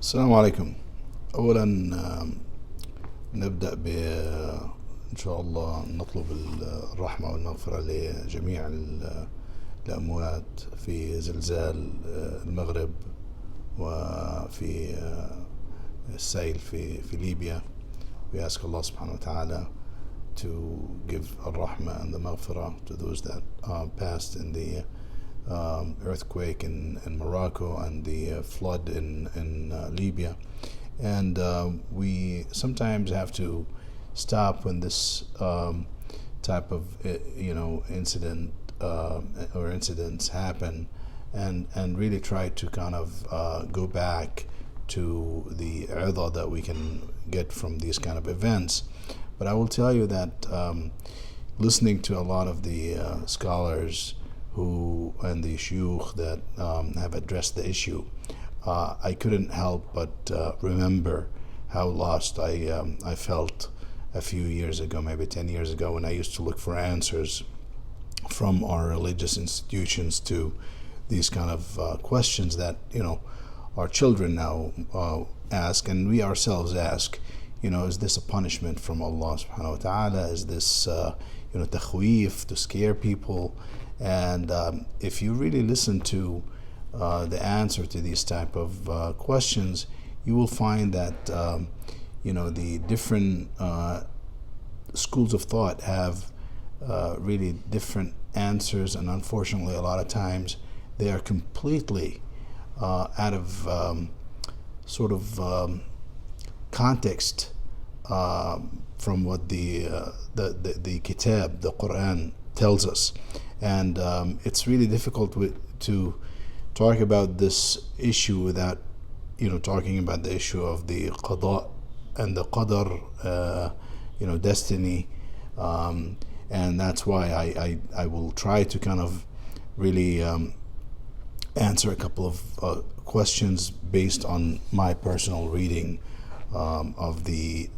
السلام عليكم. أولا نبدأ إن شاء الله نطلب الرحمة والمغفرة لجميع الأموات في زلزال المغرب وفي السيل في ليبيا. We ask Allah subhanahu wa ta'ala to give al-rahmah and the maghfirah to those that passed in the earthquake in Morocco and the flood in Libya. And we sometimes have to stop when this type of incident or incidents happen, and really try to kind of go back to the idha that we can get from these kind of events. But I will tell you that listening to a lot of the scholars and the shuyukh that have addressed the issue, I couldn't help but remember how lost I felt a few years ago, maybe 10 years ago, when I used to look for answers from our religious institutions to these kind of questions that our children now ask, and we ourselves ask. Is this a punishment from Allah subhanahu wa ta'ala? Is this takhweef, to scare people? And if you really listen to the answer to these type of questions, you will find that the different schools of thought have really different answers, and unfortunately a lot of times they are completely out of context from what the kitab, the Quran, tells us. And it's really difficult to talk about this issue without talking about the issue of the qadāء and the qadr, destiny, and that's why I will try to kind of really answer a couple of questions based on my personal reading of the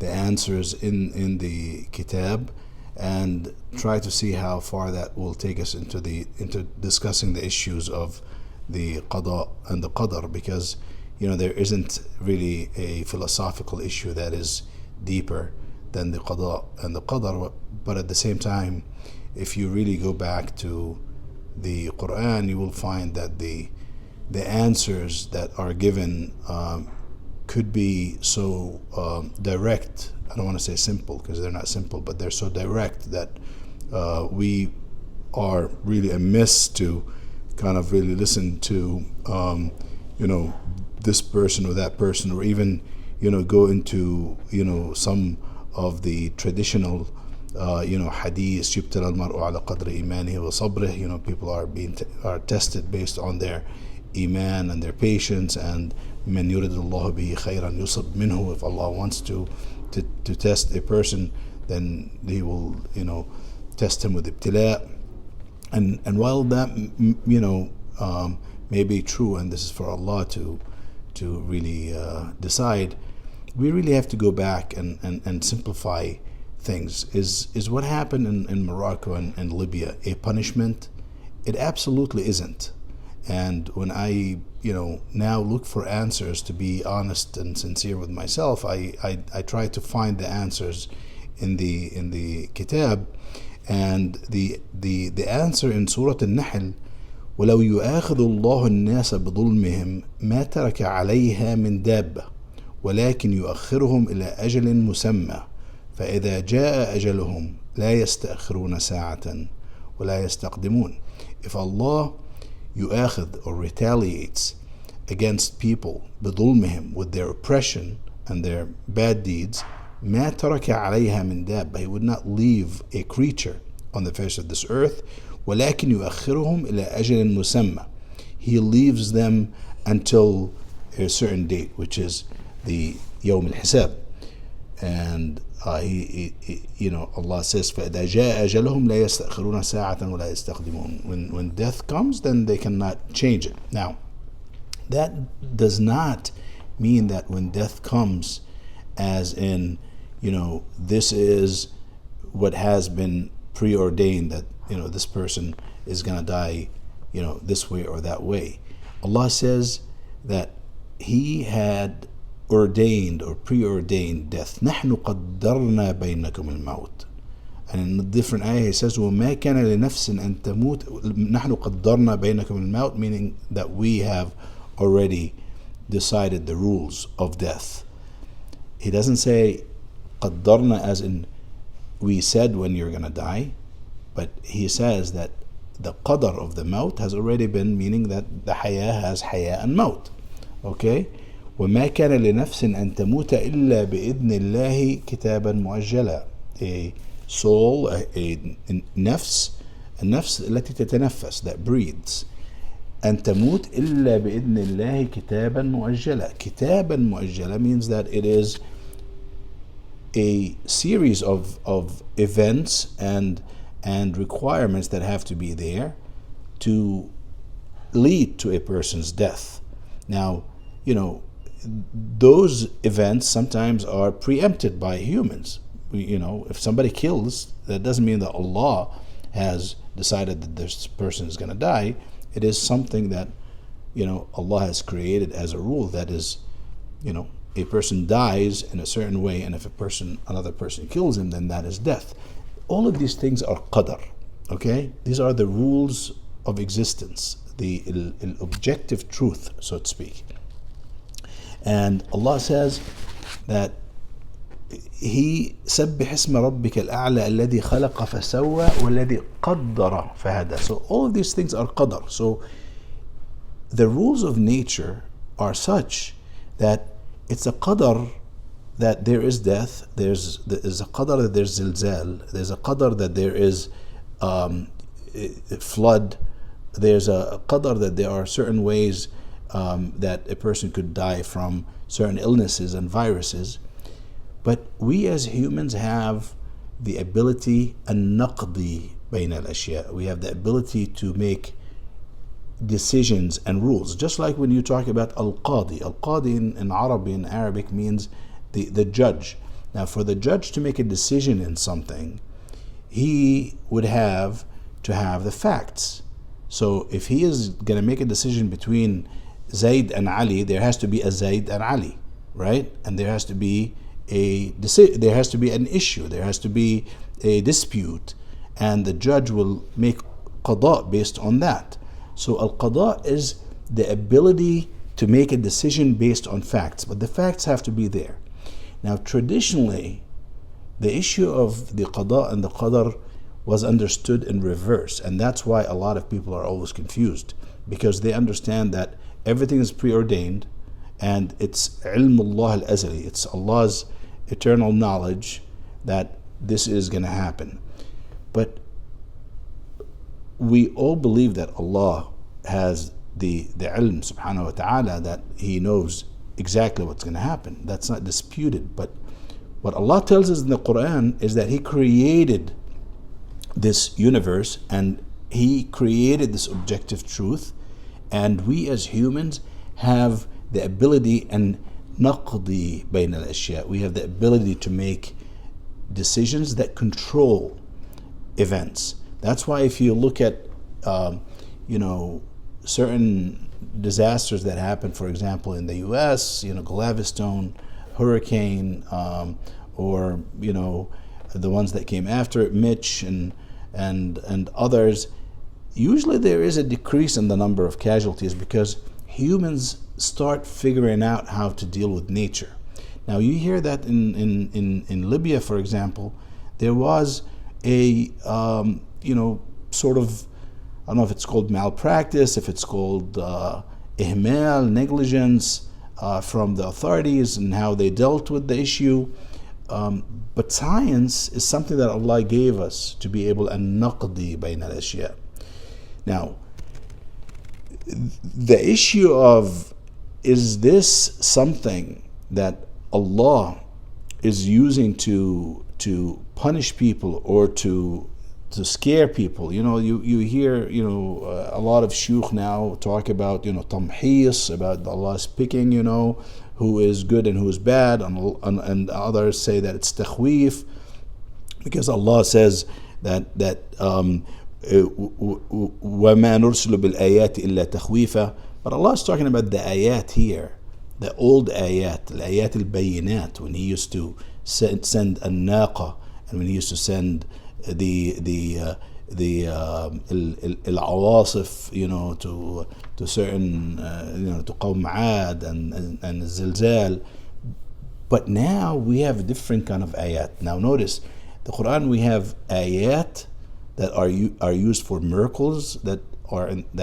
answers in the kitab, and try to see how far that will take us into discussing the issues of the qada and the qadr, because there isn't really a philosophical issue that is deeper than the qada and the qadr. But at the same time, if you really go back to the Quran, you will find that the answers that are given could be so direct. I don't want to say simple, because they're not simple, but they're so direct that we are really amiss to kind of really listen to this person or that person, or even go into some of the traditional hadith, يُبْتَلَى الْمَرْءُ عَلَى قَدْرِ إِيمَانِهِ وَصَبْرِهِ. People are tested based on their iman and their patience, and مَنْ يُرِدُ اللَّهُ بِهِ خَيْرًا يُصِبْ مِنْهُ. If Allah wants to test a person, then He will test him with ibtila. And while that may be true, and this is for Allah to really decide, we really have to go back and simplify things. Is what happened in Morocco and Libya a punishment? It absolutely isn't. And when I now look for answers, to be honest and sincere with myself, I try to find the answers in the kitab, and the answer in Surah Al-Nahl: وَلَوْ يُؤَاخِذُ اللَّهُ النَّاسَ بِظُلْمِهِمْ مَا تَرَكَ عَلَيْهَا مِنْ دَابَّةٍ وَلَكِنْ يُؤَخِّرُهُمْ إِلَى أَجَلٍ مُسَمًّى فَإِذَا جَاءَ أَجَلُهُمْ لَا يَسْتَأْخِرُونَ سَاعَةً وَلَا يَسْتَقْدِمُونَ. If Allah yu'akhid or retaliates against people بظلمهم, with their oppression and their bad deeds, ما ترك عليها من دابة, He would not leave a creature on the face of this earth. ولكن يؤخرهم إلى أجل مسمى, He leaves them until a certain date, which is the يوم الحساب. And Allah says فإذا جاء أجلهم لا يستأخرون ساعة ولا يستقدمون. When death comes, then they cannot change it. Now, that does not mean that when death comes, as in this is what has been preordained, that this person is going to die this way or that way. Allah says that he had ordained or preordained death. نحن قدرنا بينكم الموت. And in a different ayah he says وما كان لنفس أن تموت نحن قدرنا بينكم الموت, meaning that we have already decided the rules of death. He doesn't say قدرنا as in we said when you're going to die, but he says that the qadr of the maut has already been, meaning that the hayah has hayah and maut. Okay? وما كان لنفس أن تموت إلا بإذن الله كتابا مؤجلا. A soul, a nafs, النفس التي تتنفس, that breathes. أن تموت إلا بإذن الله كتابا مؤجلا. كتابا مؤجلا means that it is a series of events and requirements that have to be there to lead to a person's death. Now, those events sometimes are preempted by humans. If somebody kills, that doesn't mean that Allah has decided that this person is going to die. It is something that, Allah has created as a rule. That is, a person dies in a certain way, and if another person kills him, then that is death. All of these things are qadr. Okay? These are the rules of existence, the objective truth, so to speak. And Allah says that He سبح اسم ربك الأعلى الذي خلق فسوى والذي قدر فهدى. So all of these things are qadr. So the rules of nature are such that it's a qadr that there is death, there's a qadr that there's zilzal, there's a qadr that there is flood, there's a qadr that there are certain ways that a person could die from certain illnesses and viruses. But we as humans have the ability an-naqdi بين الأشياء. We have the ability to make decisions and rules. Just like when you talk about al-qadi. Al-qadi in Arabic means the judge. Now for the judge to make a decision in something, he would have to have the facts. So if he is going to make a decision between Zayd and Ali, there has to be a Zayd and Ali, right? And there has to be there has to be an issue, there has to be a dispute, and the judge will make qada based on that. So al-qada is the ability to make a decision based on facts, but the facts have to be there. Now traditionally, the issue of the qada and the qadr was understood in reverse, and that's why a lot of people are always confused, because they understand that everything is preordained and it's ilmullah al-azali, it's Allah's eternal knowledge that this is going to happen. But we all believe that Allah has the ilm subhanahu wa ta'ala, that He knows exactly what's going to happen. That's not disputed. But what Allah tells us in the Quran is that He created this universe and He created this objective truth, and we as humans have the ability and naqdi bayn al-ashya. We have the ability to make decisions that control events. That's why if you look at certain disasters that happen, for example in the US, Galveston hurricane, or the ones that came after it, Mitch and others, usually there is a decrease in the number of casualties because humans start figuring out how to deal with nature. Now you hear that in Libya, for example, there was a sort of, I don't know if it's called malpractice, if it's called ihmal, negligence from the authorities and how they dealt with the issue. But science is something that Allah gave us to be able an naqdi bayn al-ashya. Now, the issue of, is this something that Allah is using to punish people or to scare people? You hear a lot of shuyukh now talk about tamhis, about Allah picking who is good and who is bad, and others say that it's takhweef because Allah says that وَمَا نُرْسِلُ بِالْآيَاتِ إِلَّا تَخْوِيفًا. But Allah is talking about the ayat here the old ayat, al-ayat al-bayinat, when he used to send an-naqa, and when he used to send the al-awasif, to certain, to Qawm Aad and Zilzal. But now we have a different kind of ayat. Now notice, the Quran, we have ayat that are used for miracles that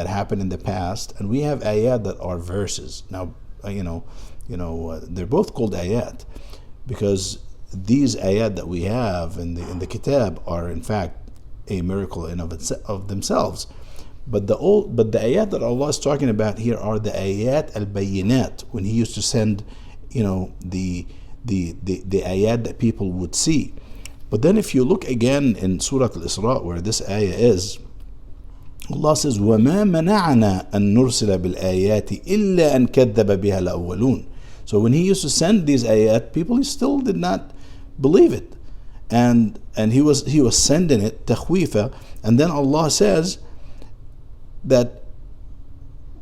happen in the past, and we have ayat that are verses. Now, they're both called ayat because these ayat that we have in the kitab are in fact a miracle in of themselves. But the ayat that Allah is talking about here are the ayat al-bayinat, when He used to send, the ayat that people would see. But then if you look again in Surah Al-Isra, where this ayah is, Allah says, وَمَا مَنَعَنَا أَن نُرْسِلَ بِالْآيَاتِ إِلَّا أَن كَذَّبَ بِهَا الْأَوَّلُونَ. So when He used to send these ayat, people still did not believe it. And he was sending it تخويفا, and then Allah says that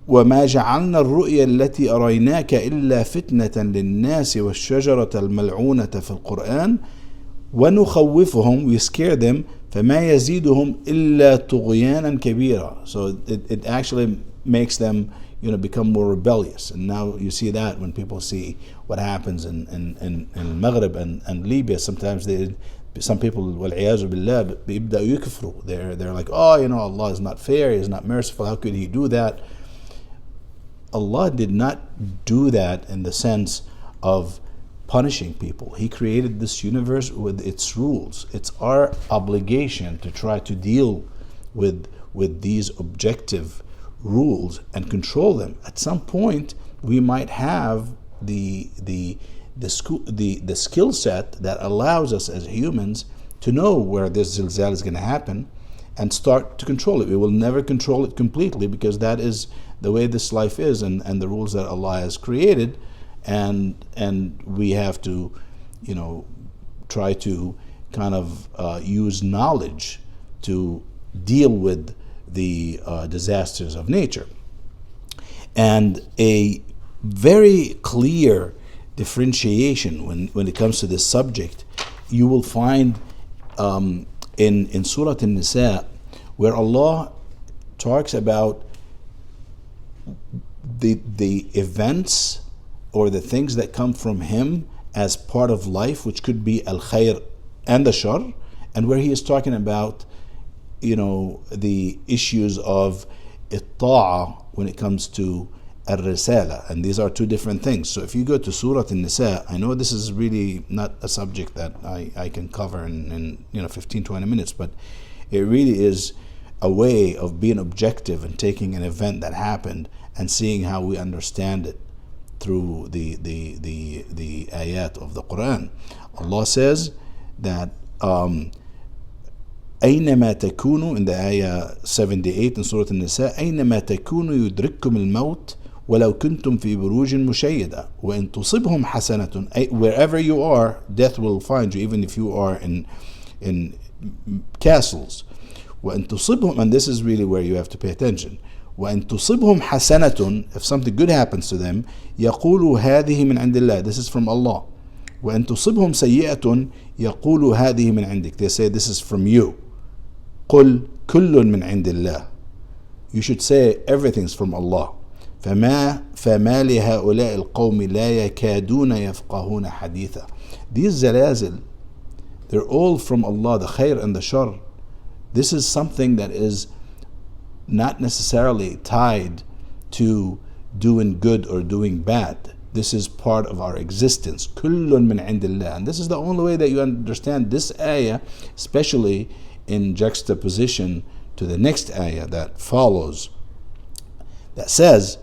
وما جعلنا الرؤيا التي أريناك إلا فتنة للناس والشجرة الملعونة في القرآن ونخوفهم, we scare them, فما يزيدهم إلا طغيانا كبيرا. So it actually makes them become more rebellious. And now you see that when people see what happens in Maghrib and Libya. Sometimes some people, والعياذ بالله, بيبدأوا يكفروا. They're like, Allah is not fair, He is not merciful, how could He do that? Allah did not do that in the sense of punishing people. He created this universe with its rules. It's our obligation to try to deal with these objective rules and control them. At some point, we might have the skill set that allows us as humans to know where this zilzal is going to happen and start to control it. We will never control it completely because that is the way this life is and the rules that Allah has created, and we have to try to kind of use knowledge to deal with the disasters of nature. And a very clear differentiation when it comes to this subject you will find in Surah An-Nisa, where Allah talks about the events or the things that come from Him as part of life, which could be al-khair and the shar, and where He is talking about the issues of it-ta'a when it comes to al-risala, and these are two different things. So if you go to Surah An-Nisa, I know this is really not a subject that I can cover in 15-20 minutes, but it really is a way of being objective and taking an event that happened and seeing how we understand it through the ayat of the Quran. Allah says that أينما تكونوا, in the ayah 78 in Surah An-Nisa, أينما تكونوا يدرككم الموت ولو كنتم في بروج مشيدة وإن تصبهم حسنة, wherever you are, death will find you, even if you are in castles. وإن تصبهم, and this is really where you have to pay attention, وإن تصبهم حسنة, if something good happens to them, يقولوا هذه من عند الله, this is from Allah. وإن تصبهم سيئة يقولوا هذه من عندك, they say this is from you. قل كل من عند الله, you should say everything's from Allah. فما لهؤلاء القوم لا يكادون يفقهون حديثا. These zalazil, they're all from Allah, the khair and the shar. This is something that is not necessarily tied to doing good or doing bad. This is part of our existence. كل من عند الله. And this is the only way that you understand this ayah, especially in juxtaposition to the next ayah that follows, that says,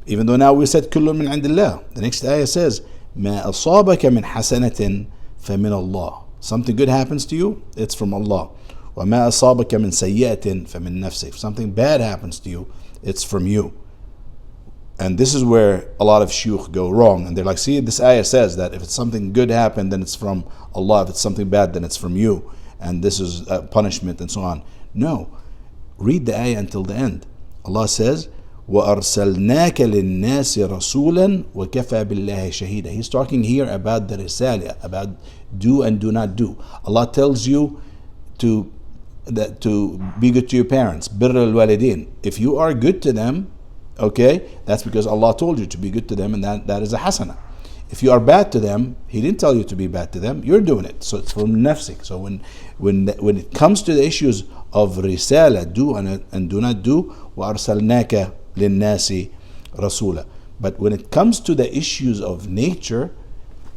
even though now we said كل من عند الله, the next ayah says, ما أصابك من حسنة فمن الله. Something good happens to you, it's from Allah. وما أصابك من سيئة فمن نفسك. If something bad happens to you, it's from you. And this is where a lot of shuyukh go wrong, and they're like, see, this ayah says that if it's something good happened, then it's from Allah. If it's something bad, then it's from you, and this is a punishment and so on. No, read the ayah until the end. Allah says, وأرسلناك للناس رسولا وكفى بالله شهيدا. He's talking here about the risala, about do and do not do. Allah tells you to be good to your parents, birr al-walidain. If you are good to them, okay, that's because Allah told you to be good to them, and that is a hasana. If you are bad to them, He didn't tell you to be bad to them, you're doing it. So it's from nafsik. So when it comes to the issues of risala, do and do not do, وَأَرْسَلْنَاكَ لِلنَّاسِ رَسُولًا. But when it comes to the issues of nature,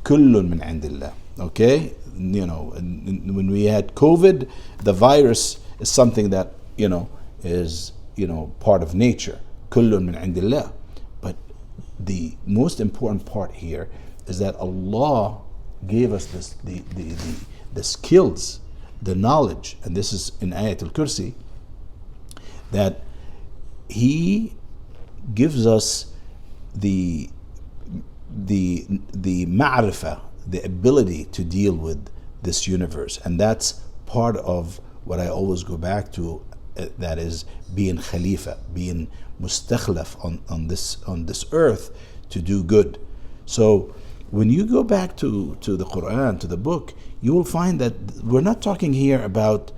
كُلٌّ مِّنْ عِنْدِ اللَّهِ. Okay? You know, when we had COVID, the virus is something that, is, part of nature. كُلٌّ مِّنْ عِنْدِ اللَّهِ. But the most important part here is that Allah gave us the skills, the knowledge, and this is in Ayat al-Kursi, that He gives us the ma'rifah, the ability to deal with this universe. And that's part of what I always go back to, that is being khalifa, being mustakhlaf on this earth to do good. So when you go back to the Quran, to the book, you will find that we're not talking here about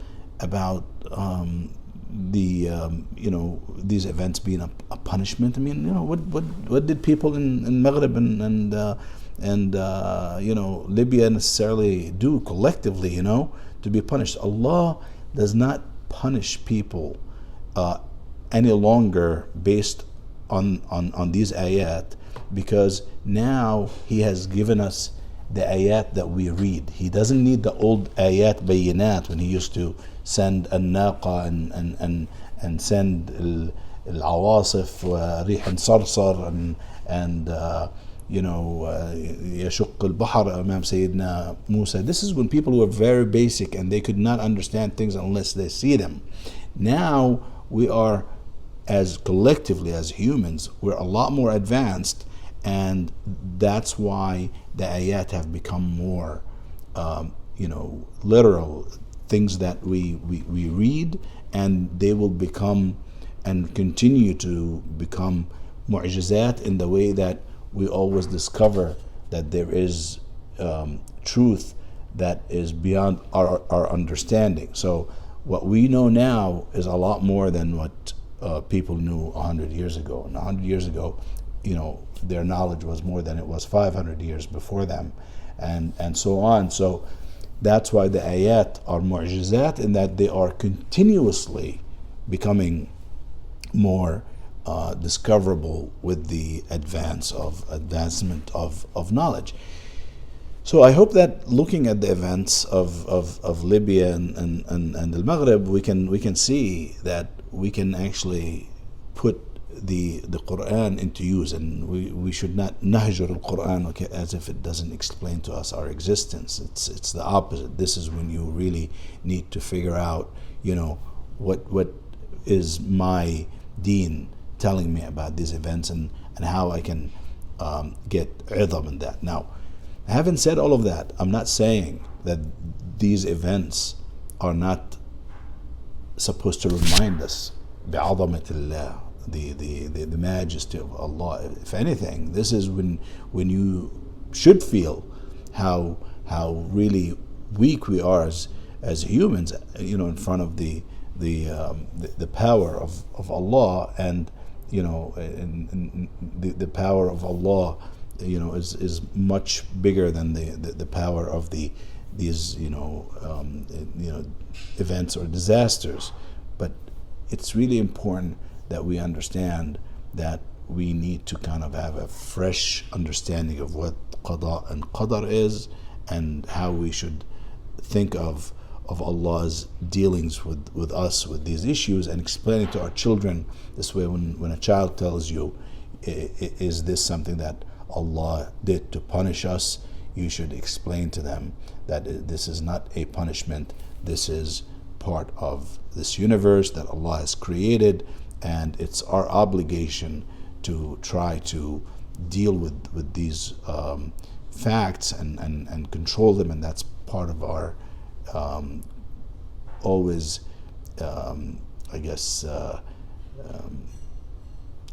these events being a punishment. I mean, what did people in Maghreb and Libya necessarily do collectively, to be punished? Allah does not punish people any longer based on these ayat, because now He has given us the ayat that we read. He doesn't need the old ayat bayinat when He used to send al-naqa and send al-awasif wa rihan sarsar and yashuq al-bahr amam Sayyidina Musa. This is when people were very basic and they could not understand things unless they see them. Now we are, as collectively as humans, we're a lot more advanced, and that's why the ayat have become more literal, things that we read, and they will become and continue to become mu'jizat in the way that we always discover that there is truth that is beyond our understanding. So what we know now is a lot more than what people knew 100 years ago. And 100 years ago, their knowledge was more than it was 500 years before them, and so on. So that's why the ayat are mu'jizat, in that they are continuously becoming more discoverable with the advancement of knowledge. So I hope that looking at the events of Libya and the Maghreb, we can see that we can actually put the Quran into use, and we should not nahjur al-Quran as if it doesn't explain to us our existence. It's the opposite. This is when you really need to figure out, what is my deen telling me about these events, and how I can get idham in that. Now, having said all of that, I'm not saying that these events are not supposed to remind us bi'azamatillah, the majesty of Allah. If anything, this is when you should feel how really weak we are as humans, in front of the power of Allah, and the power of Allah, is much bigger than the power of these events or disasters. But it's really important that we understand that we need to kind of have a fresh understanding of what qada and qadar is, and how we should think of Allah's dealings with us with these issues, and explaining to our children this way. When a child tells you, is this something that Allah did to punish us, you should explain to them that this is not a punishment. This is part of this universe that Allah has created, and it's our obligation to try to deal with these facts and control them, and that's part of our always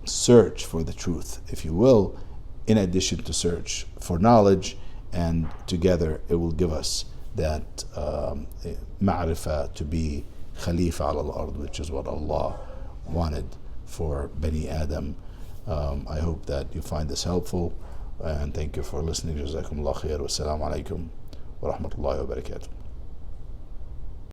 search for the truth, if you will, in addition to search for knowledge, and together it will give us that ma'rifah to be Khalifa ala al-ard, which is what Allah wanted for Bani Adam. I hope that you find this helpful, and thank you for listening. Jazakumullah khair. Wassalamu alaikum wa rahmatullahi wa barakatuh.